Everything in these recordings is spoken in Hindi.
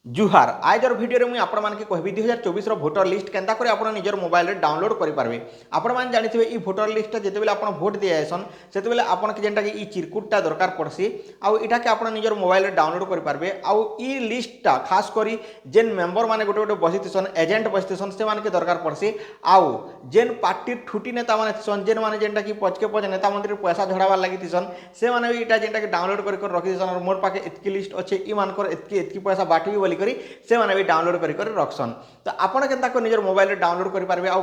जुहार आजर भिडियो मुझे आपण मानके कहबी 2024 भोटर लिस्ट केंता करे आपण निजर मोबाइल रे डाउनलोड करि पारबे। आपण मान जानिथिबे ई भोटर लिस्ट जेते बेले आपण भोट दिया आइसन सेते बेले आपण के जेंटा कि ई चिरकुटटा दरकार पड़सी आउ इटा के आपण निजर मोबाइल रे डाउनलोड करि पारबे। आउ ई लिस्टटा खास करी जेन मेंबर माने गोटे गोटे बसिथिसन एजेंट बसिथिसन से माने के दरकार पड़सी। आउ जेन पार्टी ठुटी नेता माने थिसन जेन माने जेंटा कि पचके पच नेता मंत्री पैसा झड़ावार लागि थिसन से माने भी इटा जेंटा कि डाउनलोड कर रखि थिसन और मोर पाके एतकी लिस्ट अच्छे ई मानकर एतकी पैसा बाटी बोली करी से माने भी डाउनलोड कर रखसन। तो आपण केनता को निजर मोबाइल रे डाउनलोड करि पारबे। आउ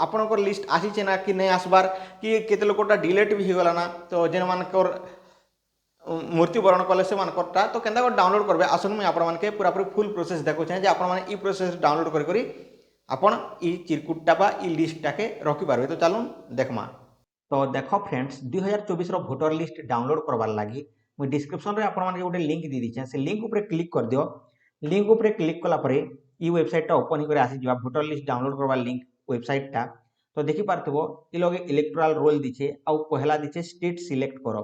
आपनकर लिस्ट आसी ना कि नहीं आसबार कि केते लोकटा डिलीट भी हो गला ना तो जेन मानकर मृत्युवरण कले से मानकरटा तो केनता को डाउनलोड करबे आसन मुझे आपण मानके पूरा पूरी फुल प्रोसेस देखो जे आपण माने ई प्रोसेस डाउनलोड करी आपण ई चिरकुटटा बा ई लिस्टटा के रखि पारबे। तो चलून देखमा। तो देखो फ्रेंड्स 2024 भोटर लिस्ट डाउनलोड करवार लगी मुझे डिस्क्रिप्शन रे आपण माने गोटे लिंक दी दीछे से लिंक ऊपर क्लिक कर दियो। लिंक ऊपर क्लिक कला परे ई वेबसाइट टा ओपन होकर आसी जबा भोटर लिस्ट डाउनलोड करवार लिंक वेबसाइट टा तो देखि पारथबो ई लगे इलेक्टोरल रोल दीछे आ पहला दीछे स्टेट सिलेक्ट करो।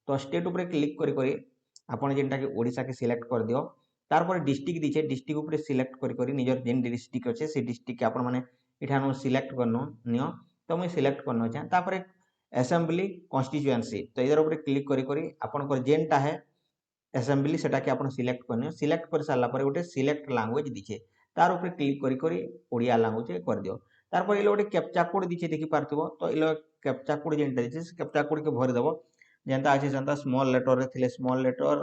तो स्टेट ऊपर क्लिक करी करी आपण जेंटा कि ओडिसा के सिलेक्ट कर दियो। तारपर डिस्ट्रिक्ट दीछे डिस्ट्रिक्ट ऊपर सिलेक्ट करी करी निजर जेन डिस्ट्रिक्ट अछि से डिस्ट्रिक्ट के आपण माने इठानो सिलेक्ट करनो नियो। तो मुझे सिलेक्ट करनो छै तापर असेंबली कॉन्स्टिट्यूएंसी तो इधर ऊपर क्लिक करी करी आपनकर जेनटा है असेंबली सेटा के आपण सिलेक्ट करनियो। सिलेक्ट कर सारला पर गोटे सिलेक्ट लैंग्वेज दीछे तार ऊपर क्लिक करी करी ओडिया लैंग्वेज कर दियो। तारपर इलो गोटे कैप्चा कोड दीछे देखि पारथबो तो इलो कैप्चा कोड जेनटा दीछे से कैप्चा कोड के भर देबो जेनता अछि जनता स्मॉल लेटर रे थिले स्मॉल लेटर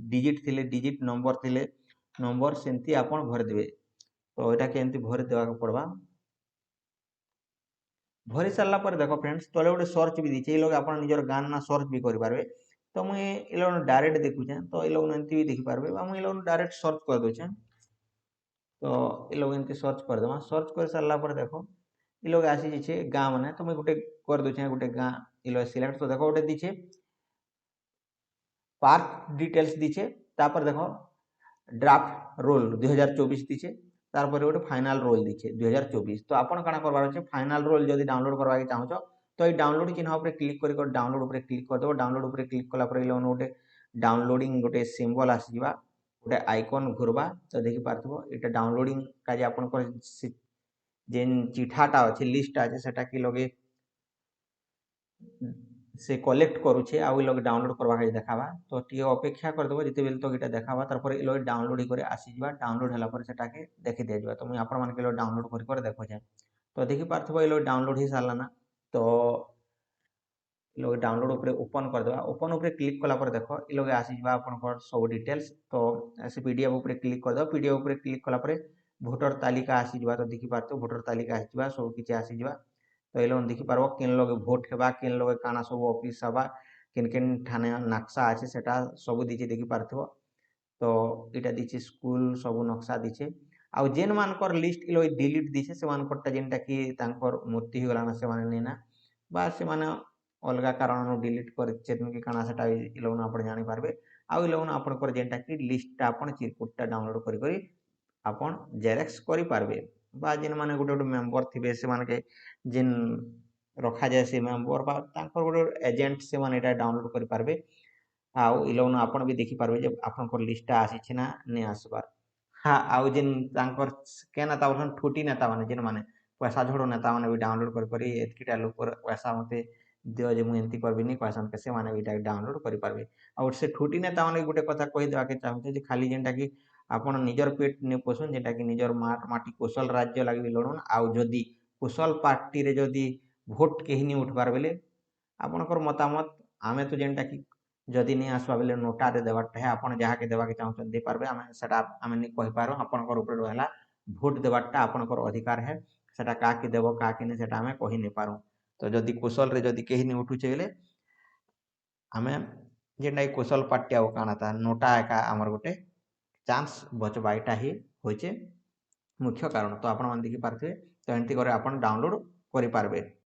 डिजिट थिले डिजिट नंबर थिले नंबर सेंती आपण भर देबे। तो एटा केंती भर देबा के पड़बा भरी सारा पर देखो फ्रेंड्स तले गोटे सर्च भी दीचे लोग आप निजर गान ना सर्च भी करेंगे। तो मुझे ये डायरेक्ट देखुचे तो ये लोग एमती भी देखिपारे मुझे डायरेक्ट सर्च कर दूचे। तो ये लोग एमती सर्च कर देवा सर्च कर सारा पर देखो ये लोग आसी जाइए गाँ मैंने तो मुझे गोटे कर दूचे गोटे गाँ ये लोग सिलेक्ट तो देखो गोटे दीचे पार्क डिटेल्स दीचे तापर देखो ड्राफ्ट रोल 2024 दीचे तारपर गोटे फाइनाल रोल दीचे 2024। तो आपन काना करबार अछि फाइनाल रोल जदि डाउनलोड करबा के चाहछो तो ये डाउनलोड चिन्ह ऊपर क्लिक कर डाउनलोड ऊपर क्लिक कर दो। डाउनलोड ऊपर क्लिक कला पर इलोन गोटे डाउनलोडिंग गोटे सिंबल आसी जिबा गोटे आइकन घुरबा तो देखि पारथबो एटा डाउनलोडिंग काजे आपन को जेन चिठाटा अछि लिस्ट अछि सेटा कि लगे से कलेक्ट करूछे आ लोग डाउनलोड करवा के देखावा। तो टी अपेक्षा कर देबो जते बेल तो एटा देखावा तारपर ए लोग डाउनलोड करे आसी जिबा डाउनलोड हला पर सेटा के देखि दे जिबा। तो मुई आपण मान के लो डाउनलोड कर देखो जे तो देखि पारथबो ए लोग डाउनलोड ही सारला ना। तो लोग डाउनलोड ऊपर ओपन कर देबा ओपन ऊपर क्लिक कला पर देखो ए लोग आसी जिबा आपण को सब डिटेल्स। तो ऐसे पीडीएफ ऊपर क्लिक कर दो पीडीएफ ऊपर क्लिक कला पर वोटर तालिका आसी जिबा। तो देखि पारथबो वोटर तालिका आसी जिबा सब किछि आसी जिबा। तो ये देखि पारबो केन लोग भोट हेबा केन लोग काना सब ऑफिस हबा केन केन ठाने नक्शा अछि सेटा सब दीचे देखि पारथबो। तो इटा दीचे स्कूल सब नक्शा दीचे आ जेन मानकर लिस्ट इलो डिलीट दीचे से मानकरटा जेनटा कि तांकर मृत्यु हो गलाना से माने नेना बा से माने अलगा कारण डिलीट कर चेतन कि काना सेटा इलो ना आपण जानि पारबे। आ इलो ना आपण कर जेनटा कि लिस्टटा आपण चिरकुटटा डाउनलोड करि करि आपण जेरेक्स करि पारबे बा जेन माने गोटे गोटे मेंबर थिबे से माने के जेन रखा जाए से मेंबर बा तांकर गोटे एजेंट से माने एटा डाउनलोड करि पारबे। आउ इलोन आपण भी देखि पारबे जे आपनकर लिस्टटा आसी ना नै आसबार। हाँ आउ जेन तांकर के नेता बसन ठुटी नेता माने जेन माने पैसा झोड़ो नेता माने भी डाउनलोड कर करी एतकीटा लोक पैसा मते दियो जे मु एंती करबिनी कहसन के से माने एटा डाउनलोड करि पारबे। आ से ठुटी नेता माने गोटे कथा कहि देबा के चाहूचे जे खाली जेनटा कि आपण निजर पेट ने पोसन जेनटा कि निजर माटी कुशल राज्य लागि लड़न आउ जदी कुशल पार्टी रे जदी भोट केही नि उठबार बेले आपनकर मतामत आमे तो जेनटा कि जदि नहीं आसवा बेले नोटा दे देबाटा है आपण जहा के देबा के चाहछन दे पारबे आमे सेटा आमे नि कहि पारो आपनकर ऊपर रहला भोट देबाटा आपनकर अधिकार है सेटा का के देबो का के ने सेटा आमे कहि नि पारो। तो जदि कुशल रे जदि केही नि उठुचे बेले आमे जेनटा कुशल पार्टी आउ काना ता नोटा एका हमर गोटे चांस बचबा एटा ही होइचे मुख्य कारण। तो आपण मान देखि पारथे तो एंती करे आपण डाउनलोड करि पारबे।